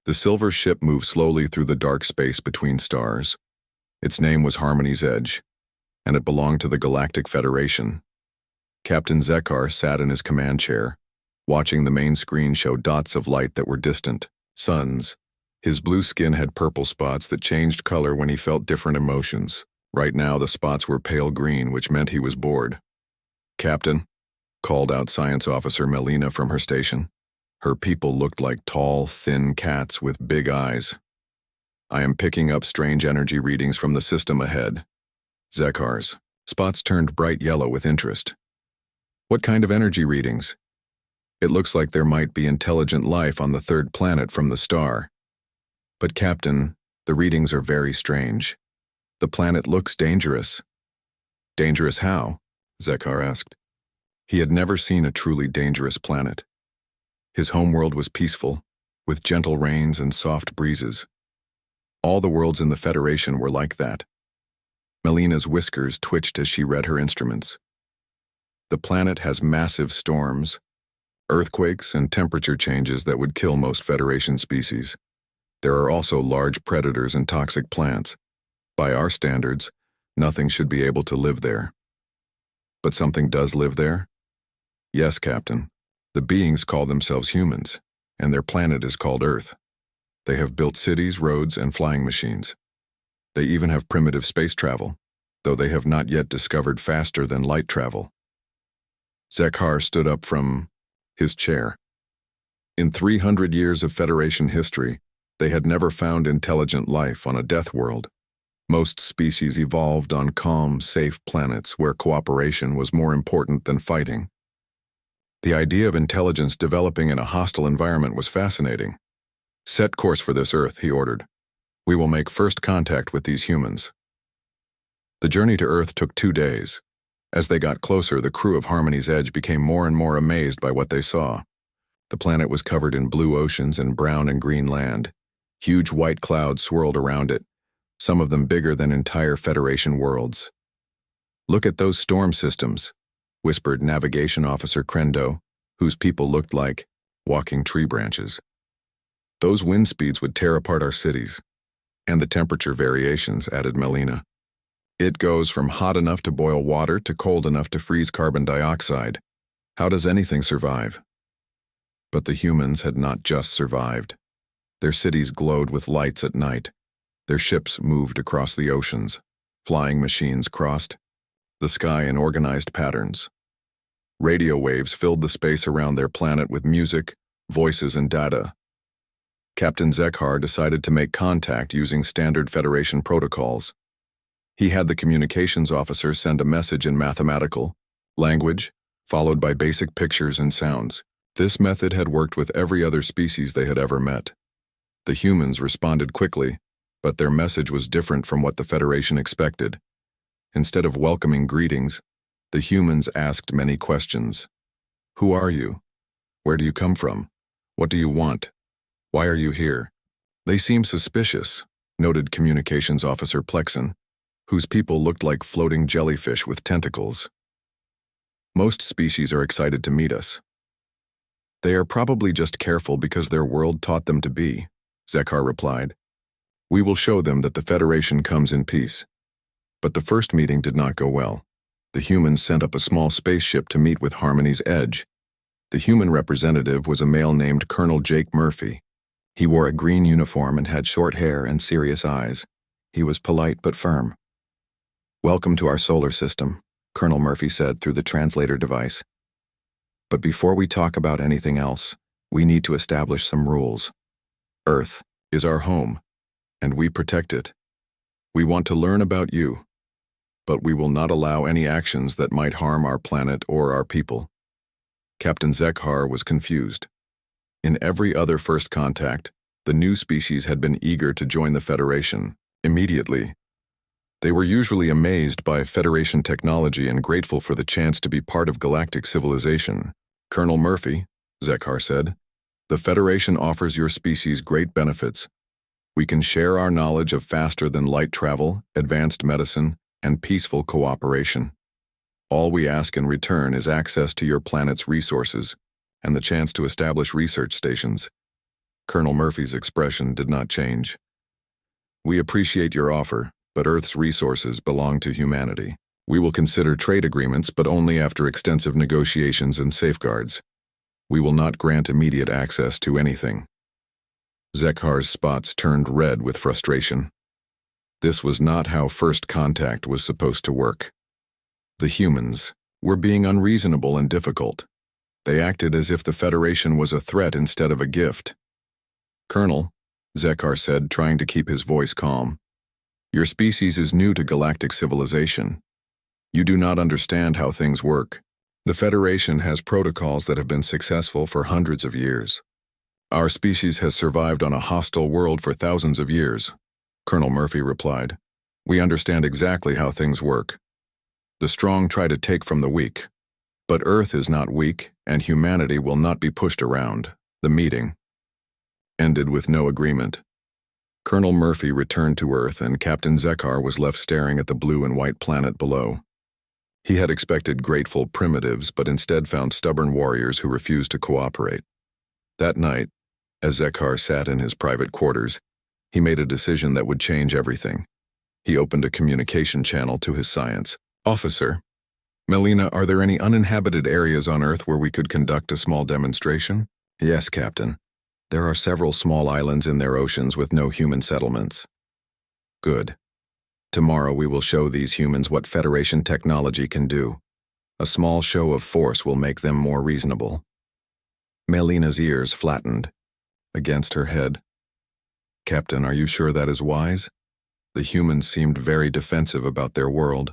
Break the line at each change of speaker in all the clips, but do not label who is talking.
The silver ship moved slowly through the dark space between stars. Its name was Harmony's Edge, and it belonged to the Galactic Federation. Captain Zekar sat in his command chair, watching the main screen show dots of light that were distant, suns. His blue skin had purple spots that changed color when he felt different emotions. Right now, the spots were pale green, which meant he was bored. "Captain," called out Science Officer Melina from her station. Her people looked like tall, thin cats with big eyes. "I am picking up strange energy readings from the system ahead." Zekar's spots turned bright yellow with interest. "What kind of energy readings?" "It looks like there might be intelligent life on the third planet from the star." "But Captain, the readings are very strange. The planet looks dangerous." "Dangerous how?" Zekar asked. He had never seen a truly dangerous planet. His homeworld was peaceful, with gentle rains and soft breezes. All the worlds in the Federation were like that. Melina's whiskers twitched as she read her instruments. "The planet has massive storms, earthquakes, and temperature changes that would kill most Federation species. There are also large predators and toxic plants. By our standards, nothing should be able to live there." "But something does live there?" "Yes, Captain. The beings call themselves humans, and their planet is called Earth. They have built cities, roads, and flying machines. They even have primitive space travel, though they have not yet discovered faster than light travel." Zekar stood up from his chair. In 300 years of Federation history, they had never found intelligent life on a death world. Most species evolved on calm, safe planets where cooperation was more important than fighting. The idea of intelligence developing in a hostile environment was fascinating. "Set course for this Earth," he ordered. "We will make first contact with these humans." The journey to Earth took 2 days. As they got closer, the crew of Harmony's Edge became more and more amazed by what they saw. The planet was covered in blue oceans and brown and green land. Huge white clouds swirled around it, some of them bigger than entire Federation worlds. "Look at those storm systems," whispered Navigation Officer Crendo, whose people looked like walking tree branches. "Those wind speeds would tear apart our cities." "And the temperature variations," added Melina. "It goes from hot enough to boil water to cold enough to freeze carbon dioxide. How does anything survive?" But the humans had not just survived. Their cities glowed with lights at night. Their ships moved across the oceans. Flying machines crossed the sky in organized patterns. Radio waves filled the space around their planet with music, voices, and data. Captain Zekar decided to make contact using standard Federation protocols. He had the communications officer send a message in mathematical language, followed by basic pictures and sounds. This method had worked with every other species they had ever met. The humans responded quickly, but their message was different from what the Federation expected. Instead of welcoming greetings, the humans asked many questions. "Who are you? Where do you come from? What do you want? Why are you here?" "They seem suspicious," noted Communications Officer Plexen, whose people looked like floating jellyfish with tentacles. "Most species are excited to meet us." "They are probably just careful because their world taught them to be," Zekar replied. "We will show them that the Federation comes in peace." But the first meeting did not go well. The humans sent up a small spaceship to meet with Harmony's Edge. The human representative was a male named Colonel Jake Murphy. He wore a green uniform and had short hair and serious eyes. He was polite but firm. "Welcome to our solar system," Colonel Murphy said through the translator device. "But before we talk about anything else, we need to establish some rules. Earth is our home, and we protect it. We want to learn about you, but we will not allow any actions that might harm our planet or our people." Captain Zekar was confused. In every other first contact, the new species had been eager to join the Federation immediately. They were usually amazed by Federation technology and grateful for the chance to be part of galactic civilization. "Colonel Murphy," Zekar said, "the Federation offers your species great benefits. We can share our knowledge of faster-than-light travel, advanced medicine, and peaceful cooperation. All we ask in return is access to your planet's resources and the chance to establish research stations. Colonel Murphy's expression did not change. We appreciate your offer, but Earth's resources belong to humanity. We will consider trade agreements, but only after extensive negotiations and safeguards. We will not grant immediate access to anything. Zekhar's spots turned red with frustration. This was not how first contact was supposed to work. The humans were being unreasonable and difficult. They acted as if the Federation was a threat instead of a gift. Colonel, Zekhar said, trying to keep his voice calm, your species is new to galactic civilization. You do not understand how things work. The Federation has protocols that have been successful for hundreds of years. Our species has survived on a hostile world for thousands of years, Colonel Murphy replied. We understand exactly how things work. The strong try to take from the weak. But Earth is not weak, and humanity will not be pushed around. The meeting ended with no agreement. Colonel Murphy returned to Earth, and Captain Zekhar was left staring at the blue and white planet below. He had expected grateful primitives, but instead found stubborn warriors who refused to cooperate. That night, as Zekhar sat in his private quarters, he made a decision that would change everything. He opened a communication channel to his science. Officer, Melina, are there any uninhabited areas on Earth where we could conduct a small demonstration? Yes, Captain. There are several small islands in their oceans with no human settlements. Good. Tomorrow we will show these humans what Federation technology can do. A small show of force will make them more reasonable. Melina's ears flattened against her head. Captain, are you sure that is wise? The humans seemed very defensive about their world.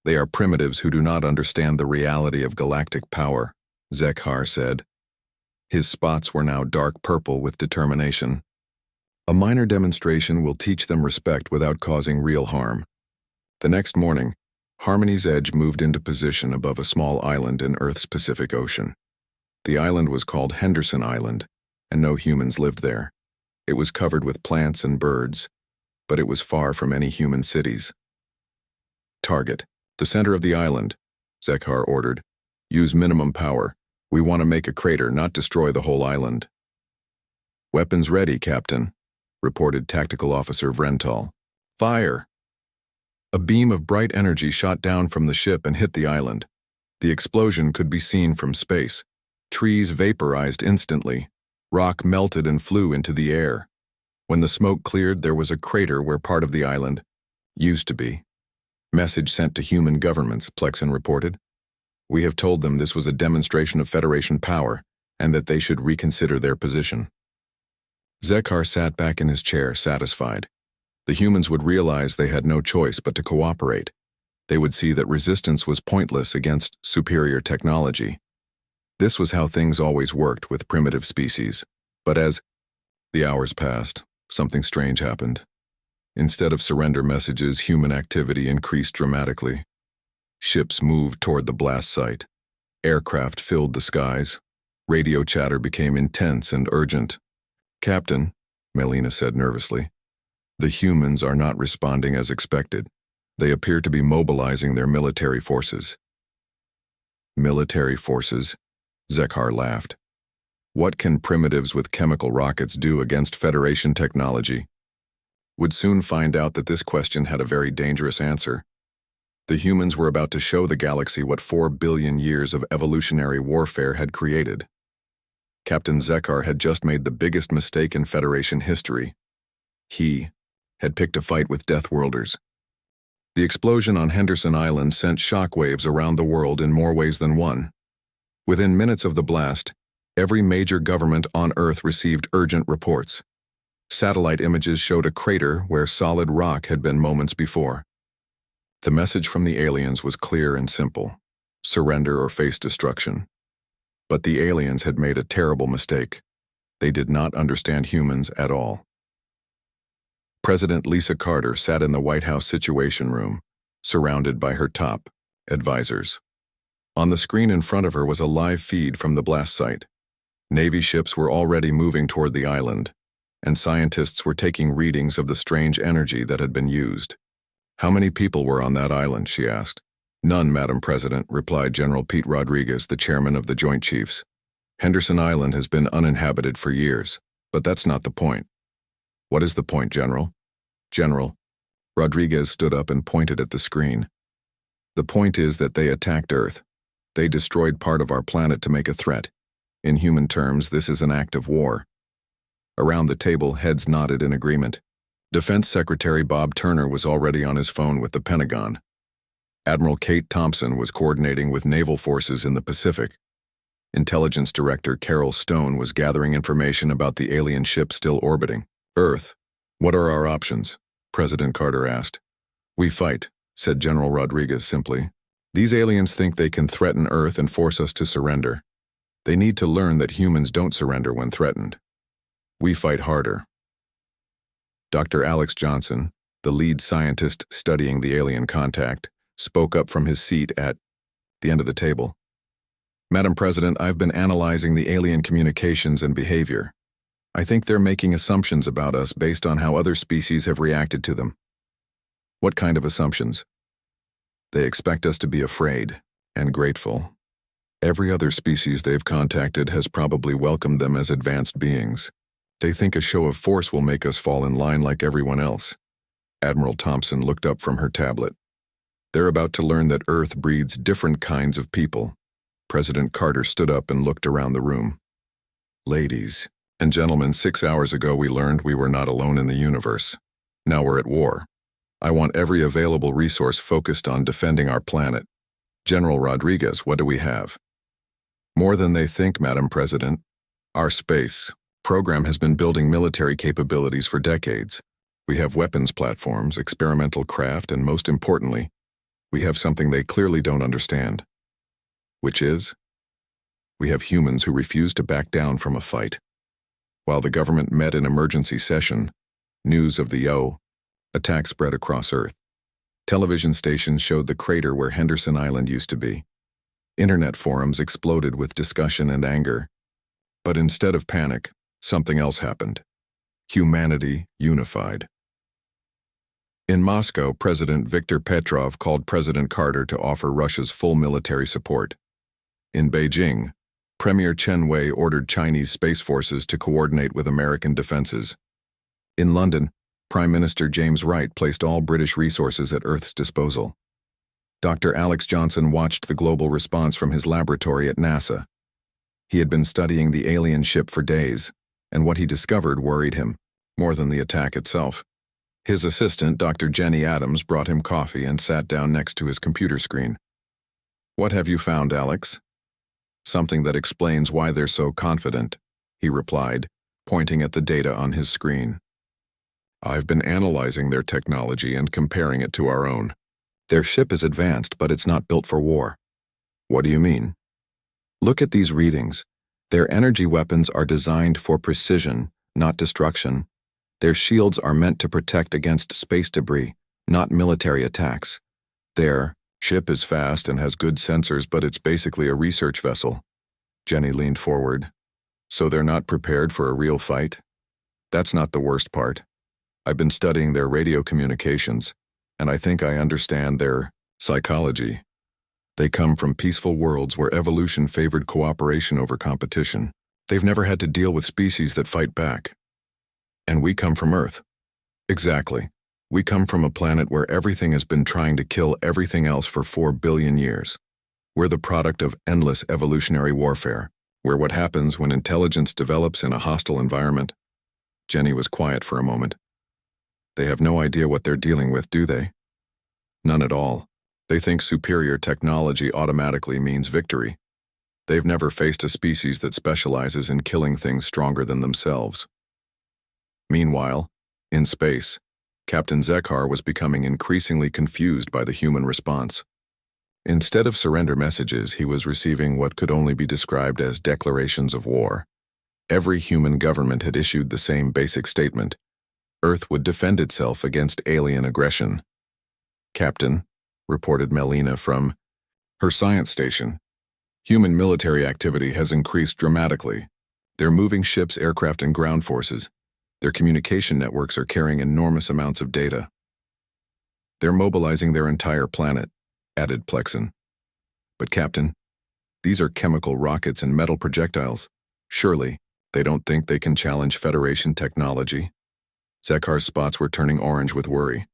They are primitives who do not understand the reality of galactic power, Zekhar said. His spots were now dark purple with determination. A minor demonstration will teach them respect without causing real harm. The next morning, Harmony's Edge moved into position above a small island in Earth's Pacific Ocean. The island was called Henderson Island, and no humans lived there. It was covered with plants and birds, but it was far from any human cities. Target the center of the island, Zekhar ordered. Use minimum power. We want to make a crater, not destroy the whole island. Weapons ready, Captain, reported Tactical Officer Vrental. Fire! A beam of bright energy shot down from the ship and hit the island. The explosion could be seen from space. Trees vaporized instantly. Rock melted and flew into the air. When the smoke cleared, there was a crater where part of the island used to be. Message sent to human governments, Plexen reported. We have told them this was a demonstration of Federation power, and that they should reconsider their position. Zekhar sat back in his chair, satisfied. The humans would realize they had no choice but to cooperate. They would see that resistance was pointless against superior technology. This was how things always worked with primitive species. But as the hours passed, something strange happened. Instead of surrender messages, human activity increased dramatically. Ships moved toward the blast site. Aircraft filled the skies. Radio chatter became intense and urgent. Captain, Melina said nervously, the humans are not responding as expected. They appear to be mobilizing their military forces. Military forces? Zekhar laughed. What can primitives with chemical rockets do against Federation technology? Would soon find out that this question had a very dangerous answer. The humans were about to show the galaxy what 4 billion years of evolutionary warfare had created. Captain Zekhar had just made the biggest mistake in Federation history. He had picked a fight with Deathworlders. The explosion on Henderson Island sent shockwaves around the world in more ways than one. Within minutes of the blast, every major government on Earth received urgent reports. Satellite images showed a crater where solid rock had been moments before. The message from the aliens was clear and simple: surrender or face destruction. But the aliens had made a terrible mistake. They did not understand humans at all. President Lisa Carter sat in the White House Situation Room, surrounded by her top advisors. On the screen in front of her was a live feed from the blast site. Navy ships were already moving toward the island, and scientists were taking readings of the strange energy that had been used. How many people were on that island, she asked. None, Madam President, replied General Pete Rodriguez, the chairman of the Joint Chiefs. Henderson Island has been uninhabited for years. But that's not the point. What is the point, General? General. Rodriguez stood up and pointed at the screen. The point is that they attacked Earth. They destroyed part of our planet to make a threat. In human terms, this is an act of war. Around the table, heads nodded in agreement. Defense Secretary Bob Turner was already on his phone with the Pentagon. Admiral Kate Thompson was coordinating with naval forces in the Pacific. Intelligence Director Carol Stone was gathering information about the alien ship still orbiting Earth. What are our options? President Carter asked. We fight, said General Rodriguez simply. These aliens think they can threaten Earth and force us to surrender. They need to learn that humans don't surrender when threatened. We fight harder. Dr. Alex Johnson, the lead scientist studying the alien contact, spoke up from his seat at the end of the table. Madam President, I've been analyzing the alien communications and behavior. I think they're making assumptions about us based on how other species have reacted to them. What kind of assumptions? They expect us to be afraid and grateful. Every other species they've contacted has probably welcomed them as advanced beings. They think a show of force will make us fall in line like everyone else. Admiral Thompson looked up from her tablet. They're about to learn that Earth breeds different kinds of people. President Carter stood up and looked around the room. Ladies and gentlemen, 6 hours ago we learned we were not alone in the universe. Now we're at war. I want every available resource focused on defending our planet. General Rodriguez, what do we have? More than they think, Madam President. Our space program has been building military capabilities for decades. We have weapons platforms, experimental craft, and most importantly, we have something they clearly don't understand. Which is? We have humans who refuse to back down from a fight. While the government met in emergency session, news of the attack spread across Earth. Television stations showed the crater where Henderson Island used to be. Internet forums exploded with discussion and anger. But instead of panic, something else happened. Humanity unified. In Moscow, President Viktor Petrov called President Carter to offer Russia's full military support. In Beijing, Premier Chen Wei ordered Chinese space forces to coordinate with American defenses. In London, Prime Minister James Wright placed all British resources at Earth's disposal. Dr. Alex Johnson watched the global response from his laboratory at NASA. He had been studying the alien ship for days, and what he discovered worried him, more than the attack itself. His assistant, Dr. Jenny Adams, brought him coffee and sat down next to his computer screen. What have you found, Alex? Something that explains why they're so confident, he replied, pointing at the data on his screen. I've been analyzing their technology and comparing it to our own. Their ship is advanced, but it's not built for war. What do you mean? Look at these readings. Their energy weapons are designed for precision, not destruction. Their shields are meant to protect against space debris, not military attacks. Their ship is fast and has good sensors, but it's basically a research vessel. Jenny leaned forward. So they're not prepared for a real fight? That's not the worst part. I've been studying their radio communications, and I think I understand their psychology. They come from peaceful worlds where evolution favored cooperation over competition. They've never had to deal with species that fight back. And we come from Earth. Exactly. We come from a planet where everything has been trying to kill everything else for 4 billion years. We're the product of endless evolutionary warfare, where what happens when intelligence develops in a hostile environment. Jenny was quiet for a moment. They have no idea what they're dealing with, do they? None at all. They think superior technology automatically means victory. They've never faced a species that specializes in killing things stronger than themselves. Meanwhile, in space, Captain Zekar was becoming increasingly confused by the human response. Instead of surrender messages, he was receiving what could only be described as declarations of war. Every human government had issued the same basic statement: Earth would defend itself against alien aggression. Captain, reported Melina from her science station, human military activity has increased dramatically. They're moving ships, aircraft, and ground forces. Their communication networks are carrying enormous amounts of data. They're mobilizing their entire planet, added Plexen. But Captain, these are chemical rockets and metal projectiles. Surely, They don't think they can challenge Federation technology. Zekhar's spots were turning orange with worry.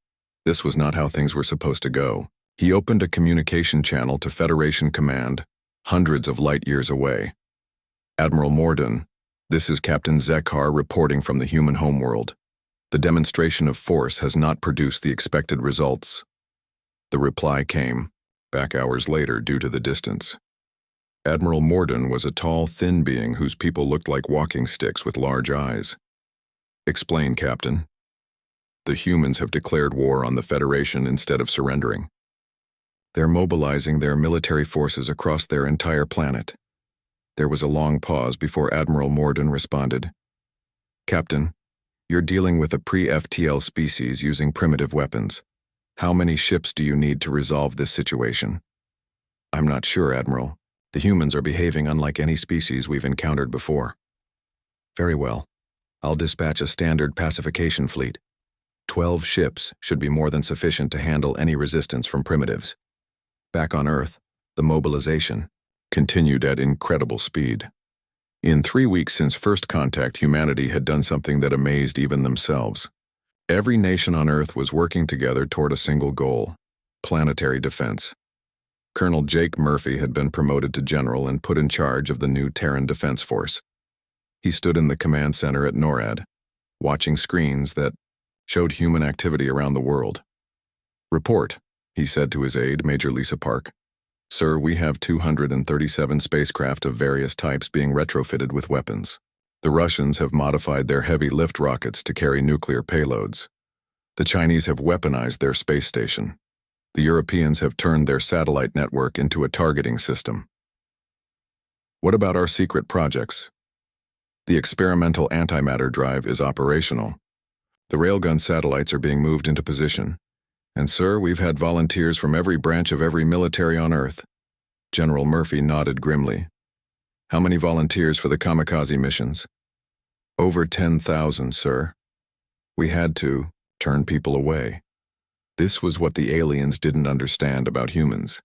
This was not how things were supposed to go. He opened a communication channel to Federation Command, hundreds of light years away. Admiral Morden, this is Captain Zekhar reporting from the human homeworld. The demonstration of force has not produced the expected results. The reply came, back hours later due to the distance. Admiral Morden was a tall, thin being whose people looked like walking sticks with large eyes. Explain, Captain. The humans have declared war on the Federation instead of surrendering. They're mobilizing their military forces across their entire planet. There was a long pause before Admiral Morden responded. Captain, you're dealing with a pre-FTL species using primitive weapons. How many ships do you need to resolve this situation? I'm not sure, Admiral. The humans are behaving unlike any species we've encountered before. Very well. I'll dispatch a standard pacification fleet. 12 ships should be more than sufficient to handle any resistance from primitives. Back on Earth, the mobilization continued at incredible speed. In 3 weeks since first contact, humanity had done something that amazed even themselves. Every nation on Earth was working together toward a single goal: planetary defense. Colonel Jake Murphy had been promoted to general and put in charge of the new Terran Defense Force. He stood in the command center at NORAD, watching screens that showed human activity around the world. Report, he said to his aide, Major Lisa Park. Sir, we have 237 spacecraft of various types being retrofitted with weapons. The Russians have modified their heavy lift rockets to carry nuclear payloads. The Chinese have weaponized their space station. The Europeans have turned their satellite network into a targeting system. What about our secret projects? The experimental antimatter drive is operational. The railgun satellites are being moved into position. And sir, we've had volunteers from every branch of every military on Earth. General Murphy nodded grimly. How many volunteers for the kamikaze missions? Over 10,000, sir. We had to turn people away. This was what the aliens didn't understand about humans.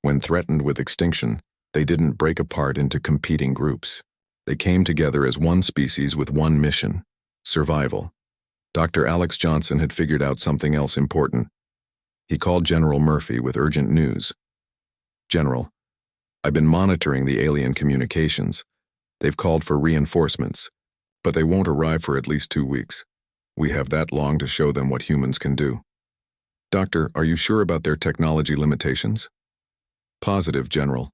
When threatened with extinction, they didn't break apart into competing groups. They came together as one species with one mission: survival. Dr. Alex Johnson had figured out something else important. He called General Murphy with urgent news. General, I've been monitoring the alien communications. They've called for reinforcements, but they won't arrive for at least 2 weeks. We have that long to show them what humans can do. Doctor, are you sure about their technology limitations? Positive, General.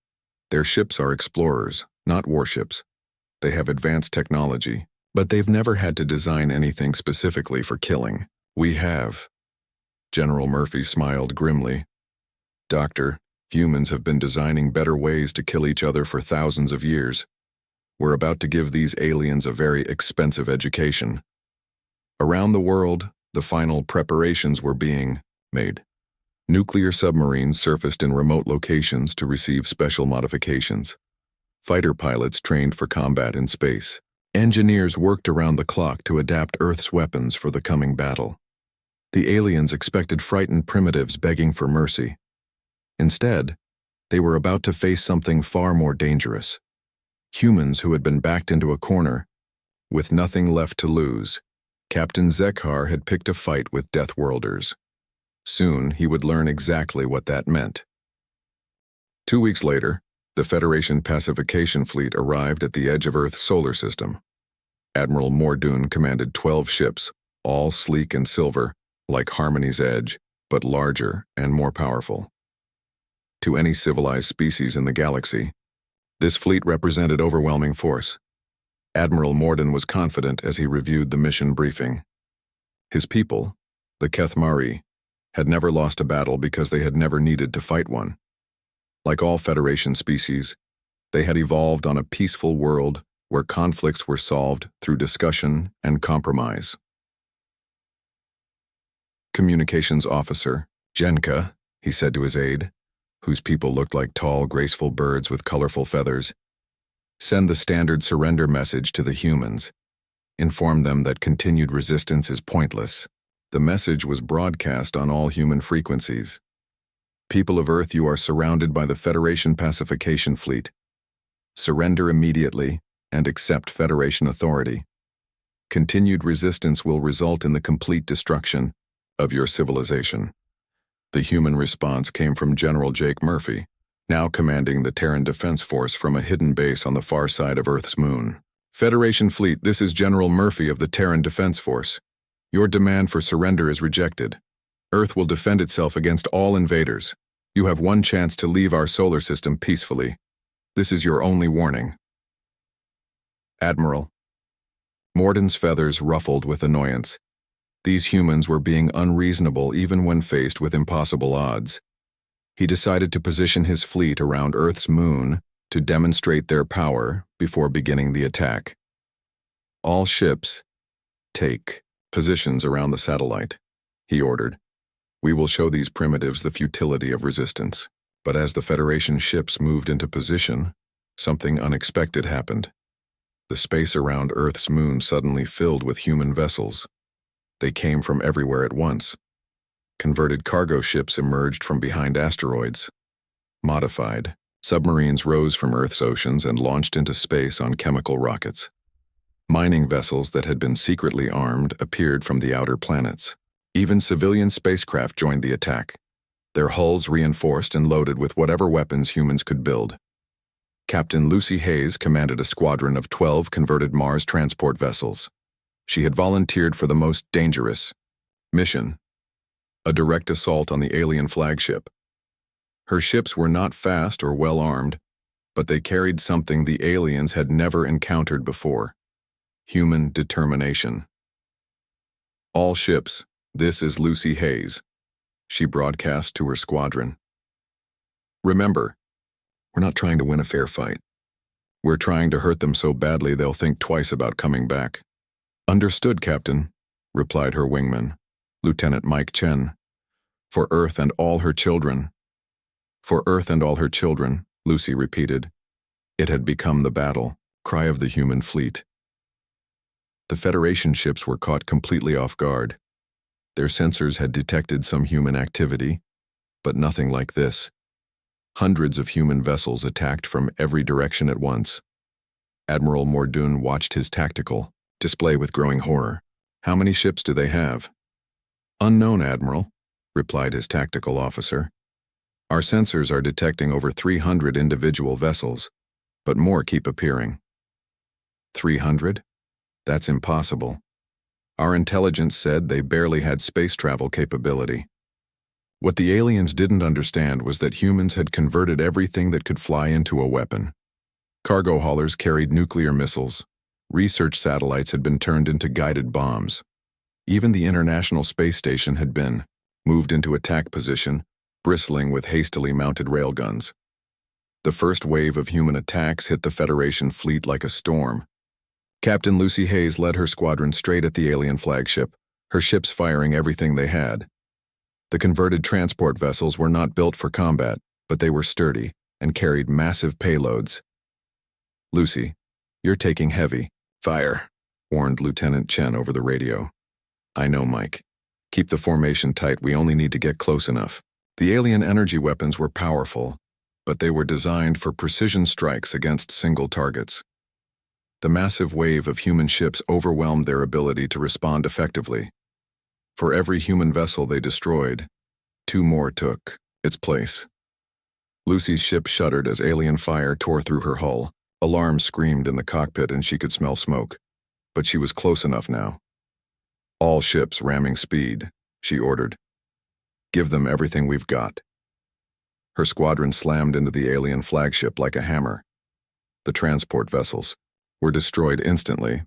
Their ships are explorers, not warships. They have advanced technology, but they've never had to design anything specifically for killing. We have. General Murphy smiled grimly. Doctor, humans have been designing better ways to kill each other for thousands of years. We're about to give these aliens a very expensive education. Around the world, the final preparations were being made. Nuclear submarines surfaced in remote locations to receive special modifications. Fighter pilots trained for combat in space. Engineers worked around the clock to adapt Earth's weapons for the coming battle. The aliens expected frightened primitives begging for mercy. Instead, they were about to face something far more dangerous. Humans who had been backed into a corner, with nothing left to lose. Captain Zekhar had picked a fight with Deathworlders. Soon, he would learn exactly what that meant. 2 weeks later, the Federation pacification fleet arrived at the edge of Earth's solar system. Admiral Morden commanded 12 ships, all sleek and silver, like Harmony's Edge, but larger and more powerful. To any civilized species in the galaxy, this fleet represented overwhelming force. Admiral Morden was confident as he reviewed the mission briefing. His people, the Kethmari, had never lost a battle because they had never needed to fight one. Like all Federation species, they had evolved on a peaceful world where conflicts were solved through discussion and compromise. Communications Officer, Jenka, he said to his aide, whose people looked like tall, graceful birds with colorful feathers, send the standard surrender message to the humans. Inform them that continued resistance is pointless. The message was broadcast on all human frequencies. People of Earth, you are surrounded by the Federation pacification fleet. Surrender immediately, and accept Federation authority. Continued resistance will result in the complete destruction of your civilization. The human response came from General Jake Murphy, now commanding the Terran Defense Force from a hidden base on the far side of Earth's moon. Federation Fleet, this is General Murphy of the Terran Defense Force. Your demand for surrender is rejected. Earth will defend itself against all invaders. You have one chance to leave our solar system peacefully. This is your only warning. Admiral. Morden's feathers ruffled with annoyance. These humans were being unreasonable even when faced with impossible odds. He decided to position his fleet around Earth's moon to demonstrate their power before beginning the attack. All ships, take positions around the satellite, he ordered. We will show these primitives the futility of resistance. But as the Federation ships moved into position, something unexpected happened. The space around Earth's moon suddenly filled with human vessels. They came from everywhere at once. Converted cargo ships emerged from behind asteroids. Modified, submarines rose from Earth's oceans and launched into space on chemical rockets. Mining vessels that had been secretly armed appeared from the outer planets. Even civilian spacecraft joined the attack, their hulls reinforced and loaded with whatever weapons humans could build. Captain Lucy Hayes commanded a squadron of 12 converted Mars transport vessels. She had volunteered for the most dangerous mission, a direct assault on the alien flagship. Her ships were not fast or well armed, but they carried something the aliens had never encountered before: human determination. All ships, this is Lucy Hayes, she broadcast to her squadron. Remember, we're not trying to win a fair fight. We're trying to hurt them so badly they'll think twice about coming back. Understood, Captain, replied her wingman, Lieutenant Mike Chen. For Earth and all her children. For Earth and all her children, Lucy repeated. It had become the battle cry of the human fleet. The Federation ships were caught completely off guard. Their sensors had detected some human activity, but nothing like this. Hundreds of human vessels attacked from every direction at once. Admiral Mordoun watched his tactical display with growing horror. How many ships do they have? Unknown, Admiral, replied his tactical officer. Our sensors are detecting over 300 individual vessels, but more keep appearing. 300? That's impossible. Our intelligence said they barely had space travel capability. What the aliens didn't understand was that humans had converted everything that could fly into a weapon. Cargo haulers carried nuclear missiles. Research satellites had been turned into guided bombs. Even the International Space Station had been moved into attack position, bristling with hastily mounted railguns. The first wave of human attacks hit the Federation fleet like a storm. Captain Lucy Hayes led her squadron straight at the alien flagship, her ships firing everything they had. The converted transport vessels were not built for combat, but they were sturdy and carried massive payloads. Lucy, you're taking heavy fire, warned Lieutenant Chen over the radio. I know, Mike. Keep the formation tight, we only need to get close enough. The alien energy weapons were powerful, but they were designed for precision strikes against single targets. The massive wave of human ships overwhelmed their ability to respond effectively. For every human vessel they destroyed, 2 more took its place. Lucy's ship shuddered as alien fire tore through her hull. Alarms screamed in the cockpit and she could smell smoke, but she was close enough now. All ships ramming speed, she ordered. Give them everything we've got. Her squadron slammed into the alien flagship like a hammer. The transport vessels were destroyed instantly,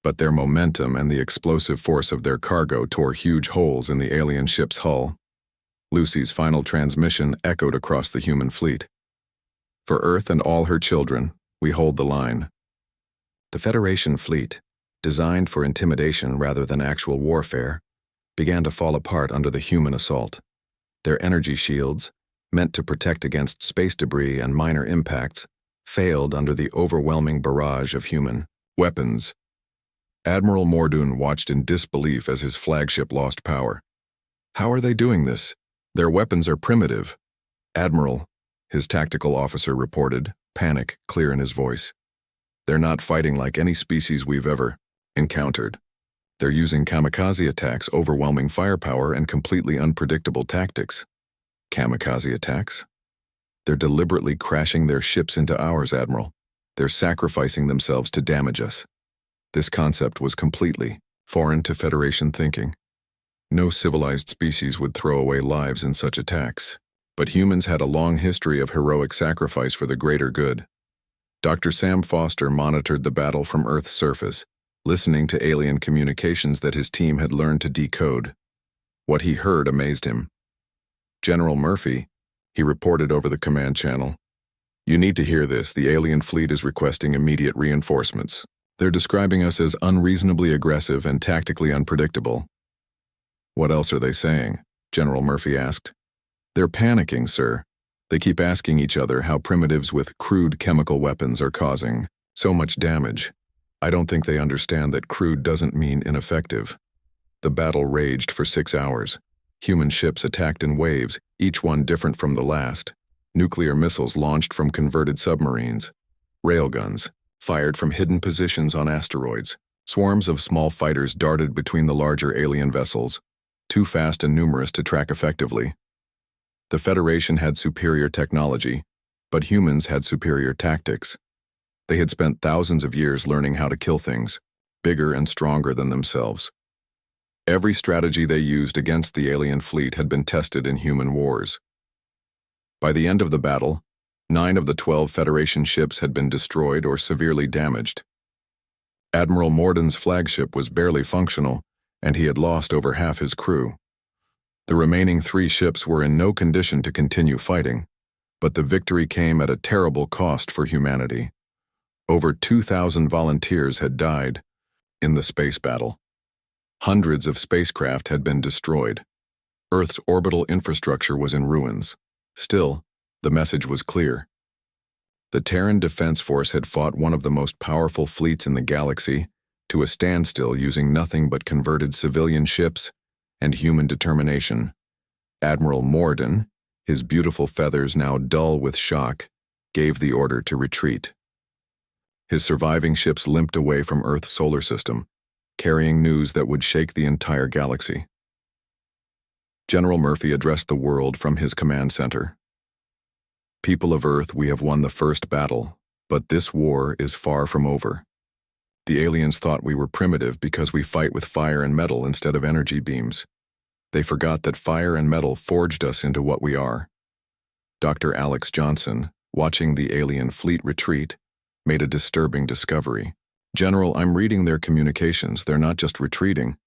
but their momentum and the explosive force of their cargo tore huge holes in the alien ship's hull. Lucy's final transmission echoed across the human fleet. For Earth and all her children, we hold the line. The Federation fleet, designed for intimidation rather than actual warfare, began to fall apart under the human assault. Their energy shields, meant to protect against space debris and minor impacts, failed under the overwhelming barrage of human weapons. Admiral Mordoun watched in disbelief as his flagship lost power. How are they doing this? Their weapons are primitive. Admiral, his tactical officer reported, panic clear in his voice. They're not fighting like any species we've ever encountered. They're using kamikaze attacks, overwhelming firepower, and completely unpredictable tactics. Kamikaze attacks? They're deliberately crashing their ships into ours, Admiral. They're sacrificing themselves to damage us. This concept was completely foreign to Federation thinking. No civilized species would throw away lives in such attacks. But humans had a long history of heroic sacrifice for the greater good. Dr. Sam Foster monitored the battle from Earth's surface, listening to alien communications that his team had learned to decode. What he heard amazed him. "General Murphy," he reported over the command channel, "you need to hear this. The alien fleet is requesting immediate reinforcements. They're describing us as unreasonably aggressive and tactically unpredictable." "What else are they saying?" General Murphy asked. "They're panicking, sir. They keep asking each other how primitives with crude chemical weapons are causing so much damage. I don't think they understand that crude doesn't mean ineffective." The battle raged for 6 hours. Human ships attacked in waves, each one different from the last. Nuclear missiles launched from converted submarines. Railguns fired from hidden positions on asteroids. Swarms of small fighters darted between the larger alien vessels, too fast and numerous to track effectively. The Federation had superior technology, but humans had superior tactics. They had spent thousands of years learning how to kill things, bigger and stronger than themselves. Every strategy they used against the alien fleet had been tested in human wars. By the end of the battle, 9 of the 12 Federation ships had been destroyed or severely damaged. Admiral Morden's flagship was barely functional, and he had lost over half his crew. The remaining 3 ships were in no condition to continue fighting, but the victory came at a terrible cost for humanity. Over 2,000 volunteers had died in the space battle. Hundreds of spacecraft had been destroyed. Earth's orbital infrastructure was in ruins. Still, the message was clear. The Terran Defense Force had fought one of the most powerful fleets in the galaxy to a standstill using nothing but converted civilian ships and human determination. Admiral Morden, his beautiful feathers now dull with shock, gave the order to retreat. His surviving ships limped away from Earth's solar system, carrying news that would shake the entire galaxy. General Murphy addressed the world from his command center. "People of Earth, we have won the first battle, but this war is far from over. The aliens thought we were primitive because we fight with fire and metal instead of energy beams. They forgot that fire and metal forged us into what we are." Dr. Alex Johnson, watching the alien fleet retreat, made a disturbing discovery. "General, I'm reading their communications. They're not just retreating.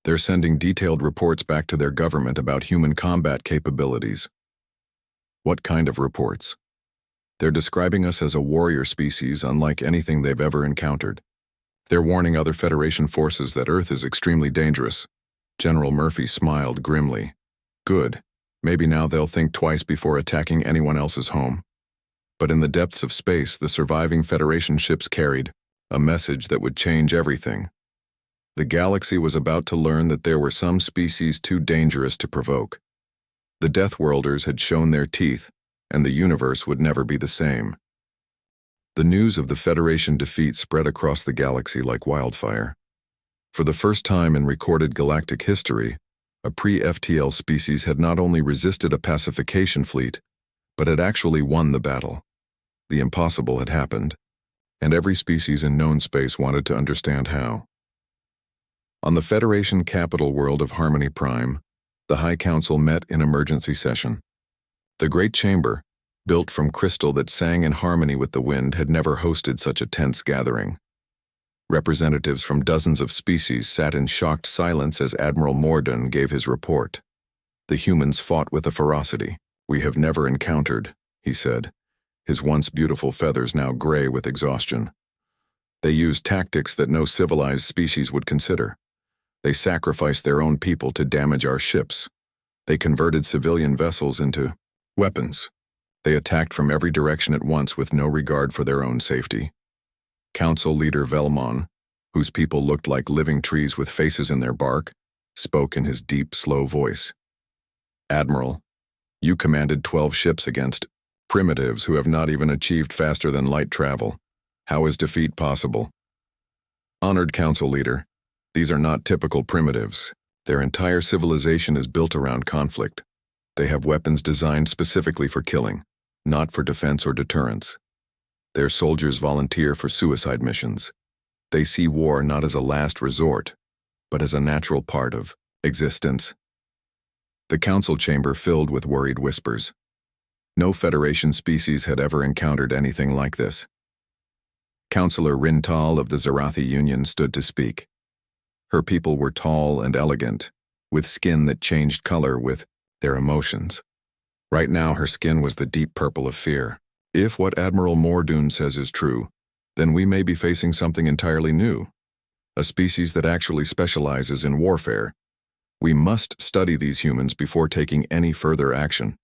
They're sending detailed reports back to their government about human combat capabilities." "What kind of reports?" "They're describing us as a warrior species unlike anything they've ever encountered. They're warning other Federation forces that Earth is extremely dangerous." General Murphy smiled grimly. "Good. Maybe now they'll think twice before attacking anyone else's home." But in the depths of space, the surviving Federation ships carried a message that would change everything. The galaxy was about to learn that there were some species too dangerous to provoke. The Deathworlders had shown their teeth, and the universe would never be the same. The news of the Federation defeat spread across the galaxy like wildfire. For the first time in recorded galactic history, a pre-FTL species had not only resisted a pacification fleet, but had actually won the battle. The impossible had happened, and every species in known space wanted to understand how. On the Federation capital world of Harmony Prime, the High Council met in emergency session. The Great Chamber, built from crystal that sang in harmony with the wind, had never hosted such a tense gathering. Representatives from dozens of species sat in shocked silence as Admiral Morden gave his report. "The humans fought with a ferocity we have never encountered," he said, his once beautiful feathers now gray with exhaustion. "They used tactics that no civilized species would consider. They sacrificed their own people to damage our ships. They converted civilian vessels into weapons. They attacked from every direction at once with no regard for their own safety." Council leader Velmon, whose people looked like living trees with faces in their bark, spoke in his deep, slow voice. "Admiral, you commanded 12 ships against primitives who have not even achieved faster than light travel. How is defeat possible? Honored Council Leader, these are not typical primitives. Their entire civilization is built around conflict. They have weapons designed specifically for killing, not for defense or deterrence. Their soldiers volunteer for suicide missions. They see war not as a last resort, but as a natural part of existence. The council chamber filled with worried whispers. No Federation species had ever encountered anything like this. Councillor Rintal of the Zarathi Union stood to speak. Her people were tall and elegant, with skin that changed color with their emotions. Right now her skin was the deep purple of fear. If what Admiral Mordoon says is true, then we may be facing something entirely new. A species that actually specializes in warfare. We must study these humans before taking any further action.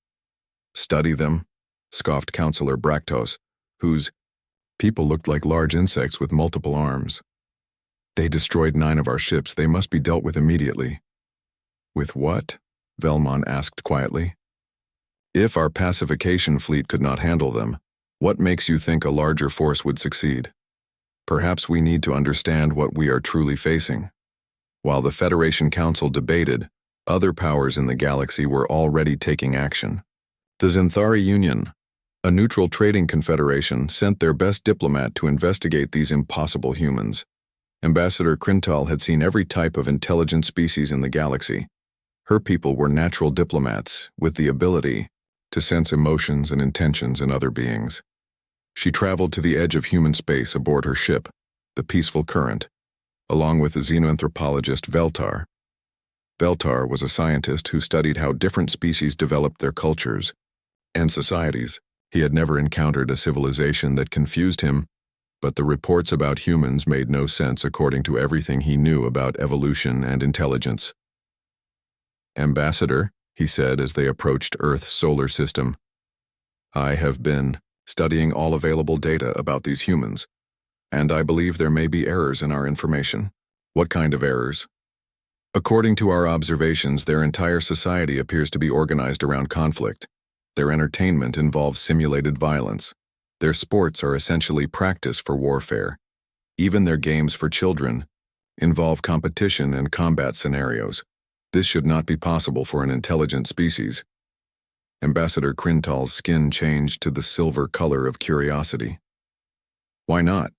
Study them? Scoffed Councillor Bractos, whose people looked like large insects with multiple arms. They destroyed 9 of our ships. They must be dealt with immediately. With what? Velmon asked quietly. If our pacification fleet could not handle them, what makes you think a larger force would succeed? Perhaps we need to understand what we are truly facing. While the Federation Council debated, other powers in the galaxy were already taking action. The Zinthari Union, a neutral trading confederation, sent their best diplomat to investigate these impossible humans. Ambassador Crintal had seen every type of intelligent species in the galaxy. Her people were natural diplomats with the ability to sense emotions and intentions in other beings. She traveled to the edge of human space aboard her ship, the Peaceful Current, along with the xenoanthropologist Veltar. Veltar was a scientist who studied how different species developed their cultures and societies. He had never encountered a civilization that confused him, but the reports about humans made no sense according to everything he knew about evolution and intelligence. Ambassador, he said as they approached Earth's solar system, I have been studying all available data about these humans, and I believe there may be errors in our information. What kind of errors? According to our observations, their entire society appears to be organized around conflict. Their entertainment involves simulated violence. Their sports are essentially practice for warfare. Even their games for children involve competition and combat scenarios. This should not be possible for an intelligent species. Ambassador Crintal's skin changed to the silver color of curiosity. Why not?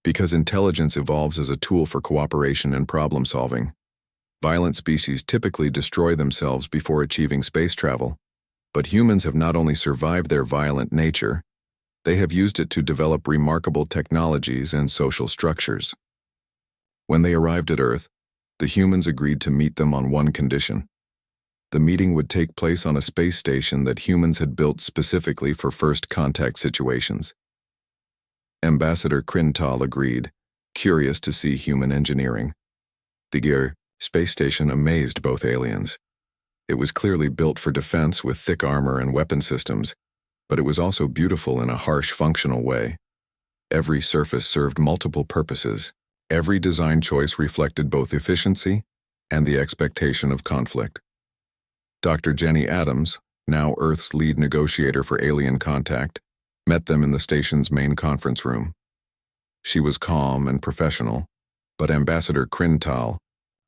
Because intelligence evolves as a tool for cooperation and problem-solving. Violent species typically destroy themselves before achieving space travel, but humans have not only survived their violent nature, they have used it to develop remarkable technologies and social structures. When they arrived at Earth, the humans agreed to meet them on one condition. The meeting would take place on a space station that humans had built specifically for first contact situations. Ambassador Crintal agreed, curious to see human engineering. The space station amazed both aliens. It was clearly built for defense with thick armor and weapon systems, but it was also beautiful in a harsh, functional way. Every surface served multiple purposes. Every design choice reflected both efficiency and the expectation of conflict. Dr. Jenny Adams, now Earth's lead negotiator for alien contact, met them in the station's main conference room. She was calm and professional, but Ambassador Crintal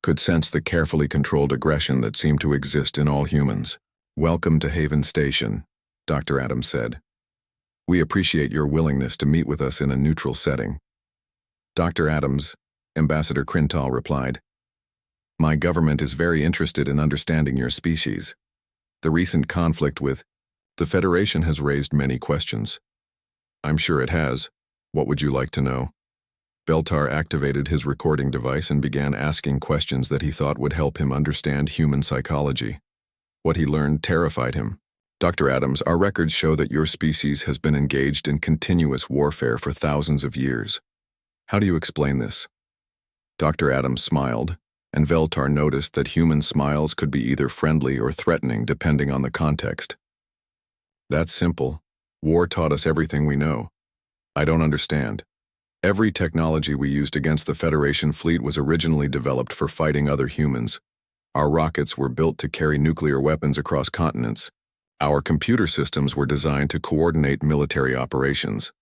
could sense the carefully controlled aggression that seemed to exist in all humans. Welcome to Haven Station, Dr. Adams said. We appreciate your willingness to meet with us in a neutral setting. Dr. Adams, Ambassador Crintal replied, my government is very interested in understanding your species. The recent conflict with the Federation has raised many questions. I'm sure it has. What would you like to know? Veltar activated his recording device and began asking questions that he thought would help him understand human psychology. What he learned terrified him. Dr. Adams, our records show that your species has been engaged in continuous warfare for thousands of years. How do you explain this? Dr. Adams smiled, and Veltar noticed that human smiles could be either friendly or threatening depending on the context. That's simple. War taught us everything we know. I don't understand. Every technology we used against the Federation fleet was originally developed for fighting other humans. Our rockets were built to carry nuclear weapons across continents. Our computer systems were designed to coordinate military operations.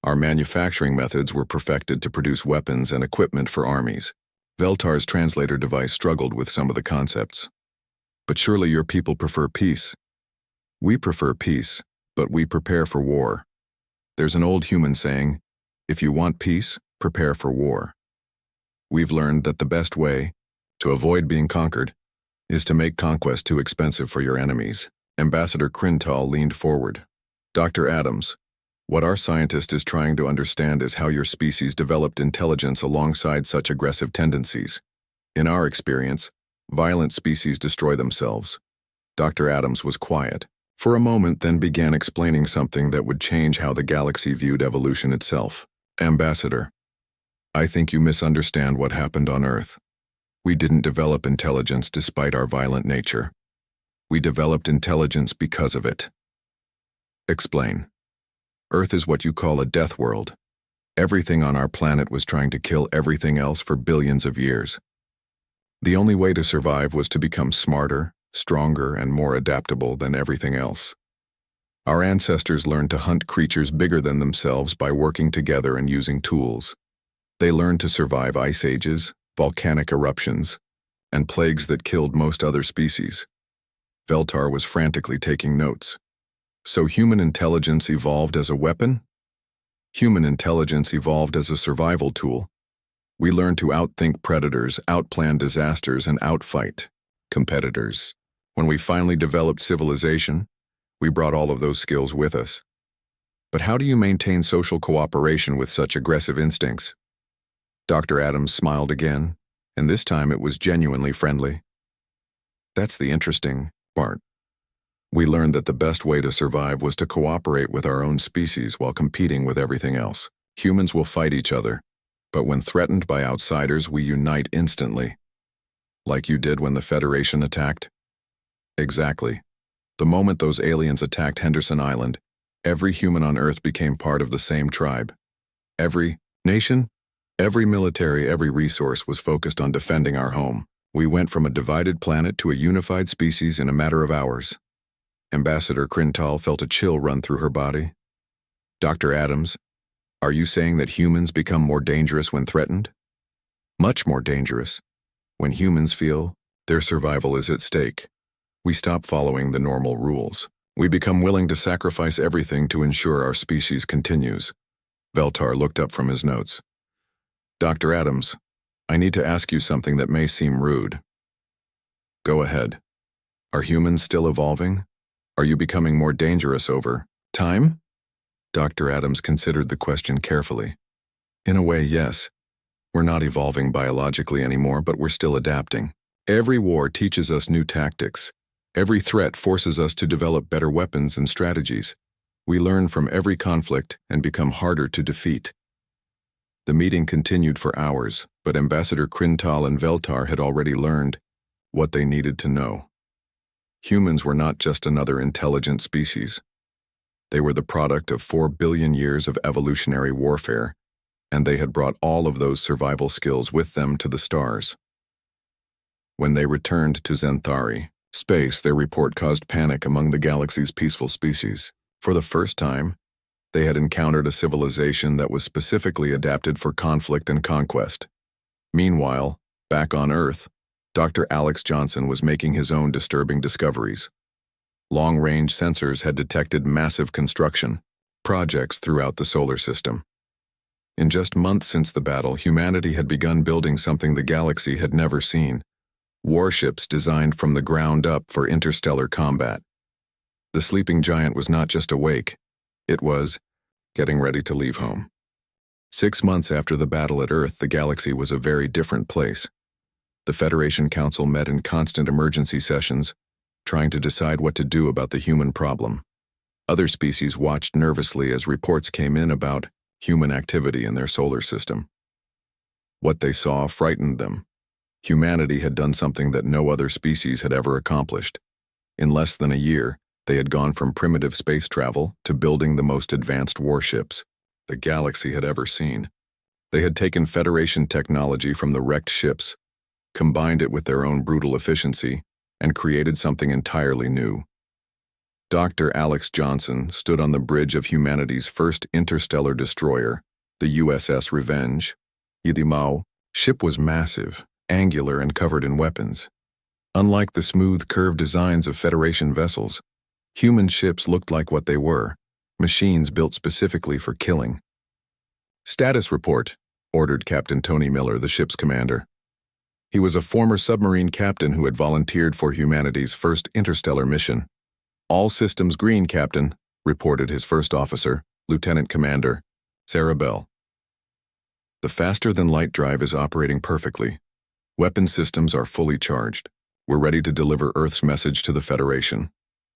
Our manufacturing methods were perfected to produce weapons and equipment for armies. Veltar's translator device struggled with some of the concepts. But surely your people prefer peace. We prefer peace, but we prepare for war. There's an old human saying, if you want peace, prepare for war. We've learned that the best way to avoid being conquered is to make conquest too expensive for your enemies. Ambassador Crintal leaned forward. Dr. Adams, what our scientist is trying to understand is how your species developed intelligence alongside such aggressive tendencies. In our experience, violent species destroy themselves. Dr. Adams was quiet for a moment, then began explaining something that would change how the galaxy viewed evolution itself. Ambassador, I think you misunderstand what happened on Earth. We didn't develop intelligence despite our violent nature. We developed intelligence because of it. Explain. Earth is what you call a death world. Everything on our planet was trying to kill everything else for billions of years. The only way to survive was to become smarter, stronger, and more adaptable than everything else. Our ancestors learned to hunt creatures bigger than themselves by working together and using tools. They learned to survive ice ages, volcanic eruptions, and plagues that killed most other species. Veltar was frantically taking notes. So human intelligence evolved as a weapon? Human intelligence evolved as a survival tool. We learned to outthink predators, outplan disasters, and outfight competitors. When we finally developed civilization, we brought all of those skills with us. But how do you maintain social cooperation with such aggressive instincts? Dr. Adams smiled again, and this time it was genuinely friendly. That's the interesting part. We learned that the best way to survive was to cooperate with our own species while competing with everything else. Humans will fight each other, but when threatened by outsiders, we unite instantly. Like you did when the Federation attacked? Exactly. The moment those aliens attacked Henderson Island, every human on Earth became part of the same tribe. Every nation, every military, every resource was focused on defending our home. We went from a divided planet to a unified species in a matter of hours. Ambassador Crintal felt a chill run through her body. Dr. Adams, are you saying that humans become more dangerous when threatened? Much more dangerous. When humans feel their survival is at stake, we stop following the normal rules. We become willing to sacrifice everything to ensure our species continues. Veltar looked up from his notes. Dr. Adams, I need to ask you something that may seem rude. Go ahead. Are humans still evolving? Are you becoming more dangerous over time? Dr. Adams considered the question carefully. In a way, yes. We're not evolving biologically anymore, but we're still adapting. Every war teaches us new tactics. Every threat forces us to develop better weapons and strategies. We learn from every conflict and become harder to defeat. The meeting continued for hours, but Ambassador Crintal and Veltar had already learned what they needed to know. Humans were not just another intelligent species. They were the product of 4 billion years of evolutionary warfare, and they had brought all of those survival skills with them to the stars. When they returned to Zenthari space, their report caused panic among the galaxy's peaceful species. For the first time, they had encountered a civilization that was specifically adapted for conflict and conquest. Meanwhile, back on Earth, Dr. Alex Johnson was making his own disturbing discoveries. Long-range sensors had detected massive construction projects throughout the solar system. In just months since the battle, humanity had begun building something the galaxy had never seen: warships designed from the ground up for interstellar combat. The sleeping giant was not just awake, it was getting ready to leave home. 6 months after the battle at Earth, the galaxy was a very different place. The Federation Council met in constant emergency sessions, trying to decide what to do about the human problem. Other species watched nervously as reports came in about human activity in their solar system. What they saw frightened them. Humanity had done something that no other species had ever accomplished. In less than a year, they had gone from primitive space travel to building the most advanced warships the galaxy had ever seen. They had taken Federation technology from the wrecked ships, combined it with their own brutal efficiency, and created something entirely new. Dr. Alex Johnson stood on the bridge of humanity's first interstellar destroyer, the USS Revenge. The ship was massive, angular, and covered in weapons. Unlike the smooth, curved designs of Federation vessels, human ships looked like what they were, machines built specifically for killing. "Status report," ordered Captain Tony Miller, the ship's commander. He was a former submarine captain who had volunteered for humanity's first interstellar mission. "All systems green, Captain," reported his first officer, Lieutenant Commander Sarah Bell. "The faster-than-light drive is operating perfectly. Weapon systems are fully charged. We're ready to deliver Earth's message to the Federation."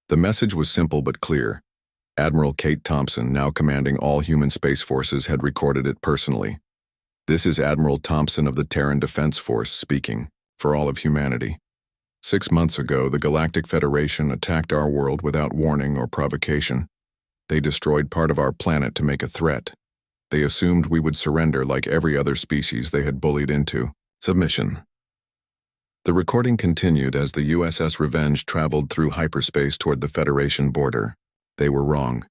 The message was simple but clear. Admiral Kate Thompson, now commanding all human space forces, had recorded it personally. "This is Admiral Thompson of the Terran Defense Force speaking, for all of humanity. 6 months ago, the Galactic Federation attacked our world without warning or provocation. They destroyed part of our planet to make a threat. They assumed we would surrender like every other species they had bullied into submission." The recording continued as the USS Revenge traveled through hyperspace toward the Federation border. They were wrong.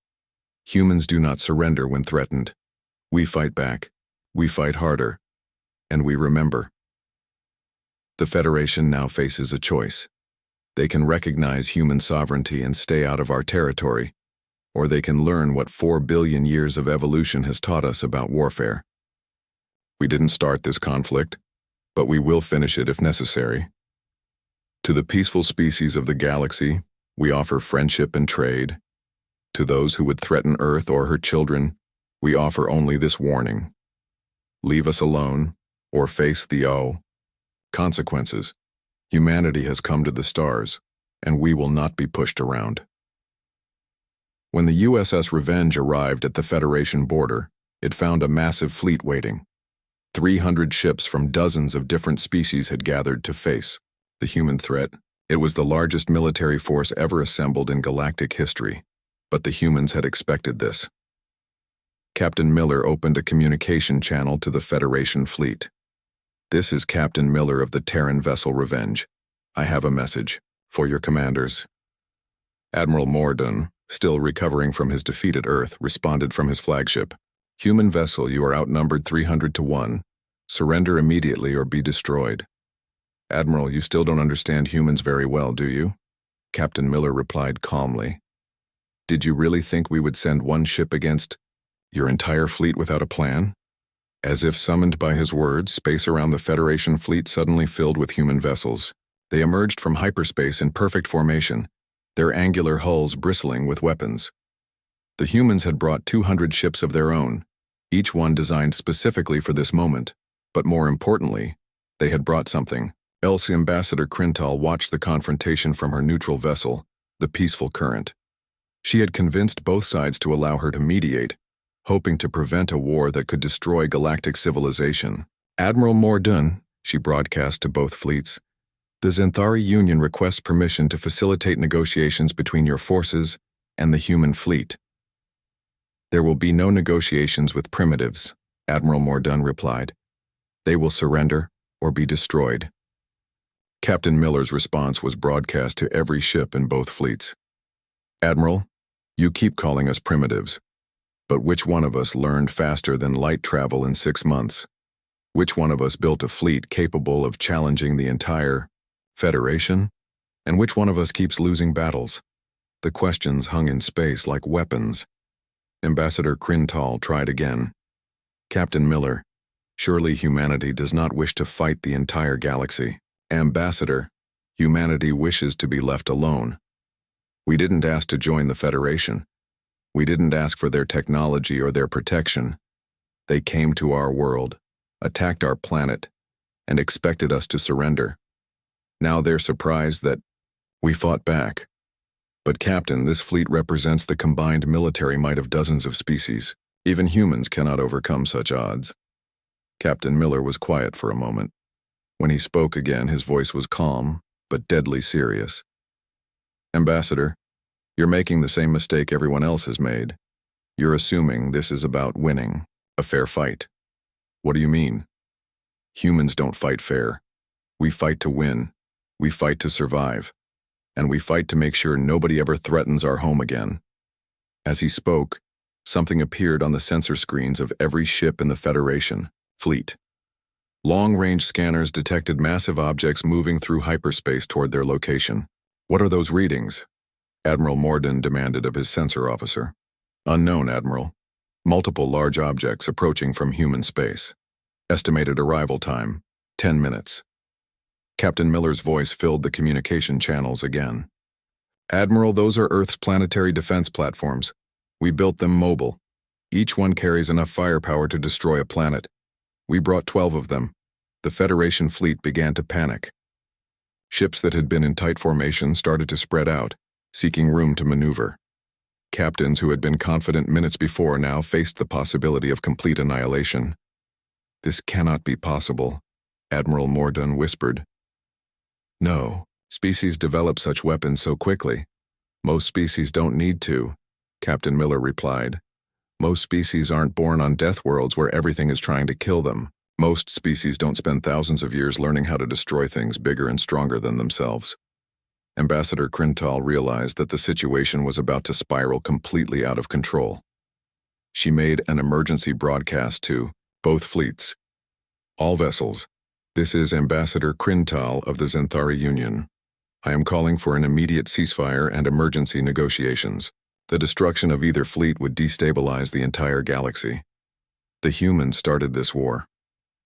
Humans do not surrender when threatened. We fight back. We fight harder. And we remember. The Federation now faces a choice. They can recognize human sovereignty and stay out of our territory, or they can learn what 4 billion years of evolution has taught us about warfare. "We didn't start this conflict, but we will finish it if necessary. To the peaceful species of the galaxy, we offer friendship and trade. To those who would threaten Earth or her children, we offer only this warning. Leave us alone, or face the consequences. Humanity has come to the stars, and we will not be pushed around." When the USS Revenge arrived at the Federation border, it found a massive fleet waiting. 300 ships from dozens of different species had gathered to face the human threat. It was the largest military force ever assembled in galactic history, but the humans had expected this. Captain Miller opened a communication channel to the Federation fleet. "This is Captain Miller of the Terran vessel Revenge. I have a message for your commanders." Admiral Morden, still recovering from his defeat at Earth, responded from his flagship. "Human vessel, you are outnumbered 300 to 1. Surrender immediately or be destroyed." "Admiral, you still don't understand humans very well, do you?" Captain Miller replied calmly. "Did you really think we would send one ship against your entire fleet without a plan?" As if summoned by his words, space around the Federation fleet suddenly filled with human vessels. They emerged from hyperspace in perfect formation, their angular hulls bristling with weapons. The humans had brought 200 ships of their own, each one designed specifically for this moment, but more importantly, they had brought something else. Ambassador Crintal watched the confrontation from her neutral vessel, the Peaceful Current. She had convinced both sides to allow her to mediate, hoping to prevent a war that could destroy galactic civilization. "Admiral Morden," she broadcast to both fleets, "the Xanthari Union requests permission to facilitate negotiations between your forces and the human fleet." "There will be no negotiations with primitives," Admiral Morden replied. "They will surrender or be destroyed." Captain Miller's response was broadcast to every ship in both fleets. "Admiral, you keep calling us primitives, but which one of us learned faster than light travel in 6 months? Which one of us built a fleet capable of challenging the entire Federation? And which one of us keeps losing battles?" The questions hung in space like weapons. Ambassador Crintal tried again. "Captain Miller, surely humanity does not wish to fight the entire galaxy." "Ambassador, humanity wishes to be left alone. We didn't ask to join the Federation. We didn't ask for their technology or their protection. They came to our world, attacked our planet, and expected us to surrender. Now they're surprised that we fought back. But Captain, this fleet represents the combined military might of dozens of species. Even humans cannot overcome such odds." Captain Miller was quiet for a moment. When he spoke again, his voice was calm, but deadly serious. "Ambassador, you're making the same mistake everyone else has made. You're assuming this is about winning, a fair fight. What do you mean? Humans don't fight fair. We fight to win. We fight to survive. and we fight to make sure nobody ever threatens our home again." As he spoke, something appeared on the sensor screens of every ship in the Federation fleet. Long-range scanners detected massive objects moving through hyperspace toward their location. "What are those readings?" Admiral Morden demanded of his sensor officer. "Unknown, Admiral. Multiple large objects approaching from human space. Estimated arrival time, 10 minutes. Captain Miller's voice filled the communication channels again. "Admiral, those are Earth's planetary defense platforms. We built them mobile. Each one carries enough firepower to destroy a planet. We brought 12 of them." The Federation fleet began to panic. Ships that had been in tight formation started to spread out, seeking room to maneuver. Captains who had been confident minutes before now faced the possibility of complete annihilation. "This cannot be possible," Admiral Morden whispered. "No, species develop such weapons so quickly. Most species don't need to," Captain Miller replied. "Most species aren't born on death worlds where everything is trying to kill them. Most species don't spend thousands of years learning how to destroy things bigger and stronger than themselves." Ambassador Crintal realized that the situation was about to spiral completely out of control. She made an emergency broadcast to both fleets. "All vessels, this is Ambassador Crintal of the Zenthari Union. I am calling for an immediate ceasefire and emergency negotiations. The destruction of either fleet would destabilize the entire galaxy." "The humans started this war,"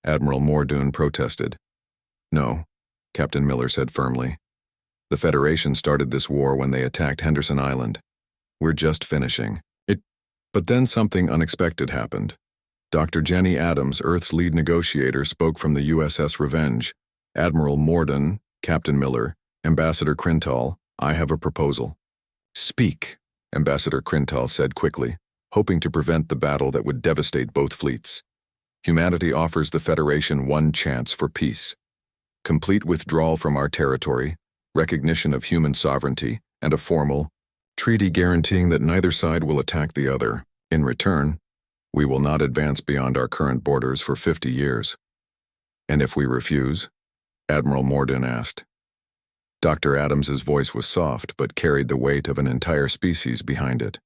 Admiral Morden protested. "No," Captain Miller said firmly. "The Federation started this war when they attacked Henderson Island. We're just finishing it." But then something unexpected happened. Dr. Jenny Adams, Earth's lead negotiator, spoke from the USS Revenge. "Admiral Morden, Captain Miller, Ambassador Crintal, I have a proposal." "Speak," Ambassador Crintal said quickly, hoping to prevent the battle that would devastate both fleets. "Humanity offers the Federation one chance for peace. Complete withdrawal from our territory, recognition of human sovereignty, and a formal treaty guaranteeing that neither side will attack the other. In return, we will not advance beyond our current borders for 50 years. "And if we refuse?" Admiral Morden asked. Dr. Adams's voice was soft but carried the weight of an entire species behind it.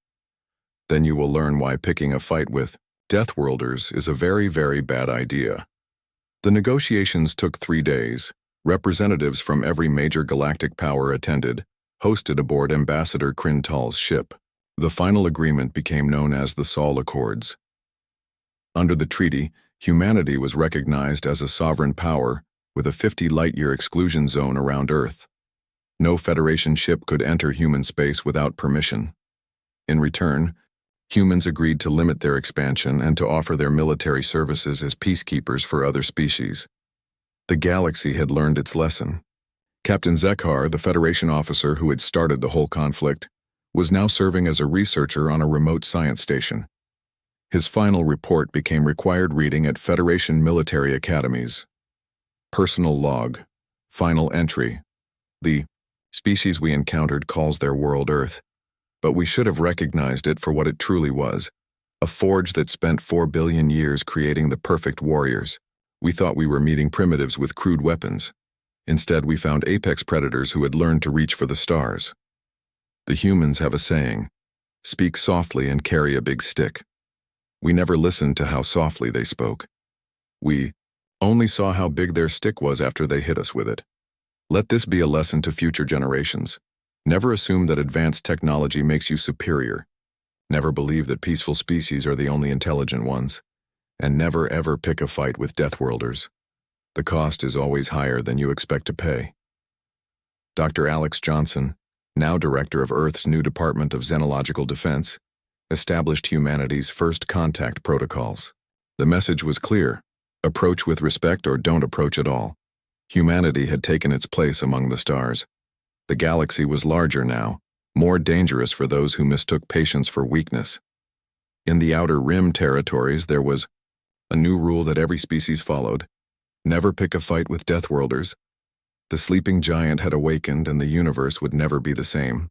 "Then you will learn why picking a fight with Deathworlders is a very, very bad idea." The negotiations took 3 days. Representatives from every major galactic power attended, hosted aboard Ambassador Crintal's ship. The final agreement became known as the Sol Accords. Under the treaty, humanity was recognized as a sovereign power with a 50 light-year exclusion zone around Earth. No Federation ship could enter human space without permission. In return, humans agreed to limit their expansion and to offer their military services as peacekeepers for other species. The galaxy had learned its lesson. Captain Zekhar, the Federation officer who had started the whole conflict, was now serving as a researcher on a remote science station. His final report became required reading at Federation military academies. Personal log. Final entry. The species we encountered calls their world Earth, but we should have recognized it for what it truly was, a forge that spent 4 billion years creating the perfect warriors. We thought we were meeting primitives with crude weapons. Instead, we found apex predators who had learned to reach for the stars. The humans have a saying, "Speak softly and carry a big stick." We never listened to how softly they spoke. We only saw how big their stick was after they hit us with it. Let this be a lesson to future generations. Never assume that advanced technology makes you superior. Never believe that peaceful species are the only intelligent ones. And never ever pick a fight with Deathworlders. The cost is always higher than you expect to pay. Dr. Alex Johnson, now director of Earth's new Department of Xenological Defense, established humanity's first contact protocols. The message was clear: approach with respect or don't approach at all. Humanity had taken its place among the stars. The galaxy was larger now, more dangerous for those who mistook patience for weakness. In the Outer Rim territories, there was a new rule that every species followed: never pick a fight with Deathworlders. The sleeping giant had awakened and the universe would never be the same.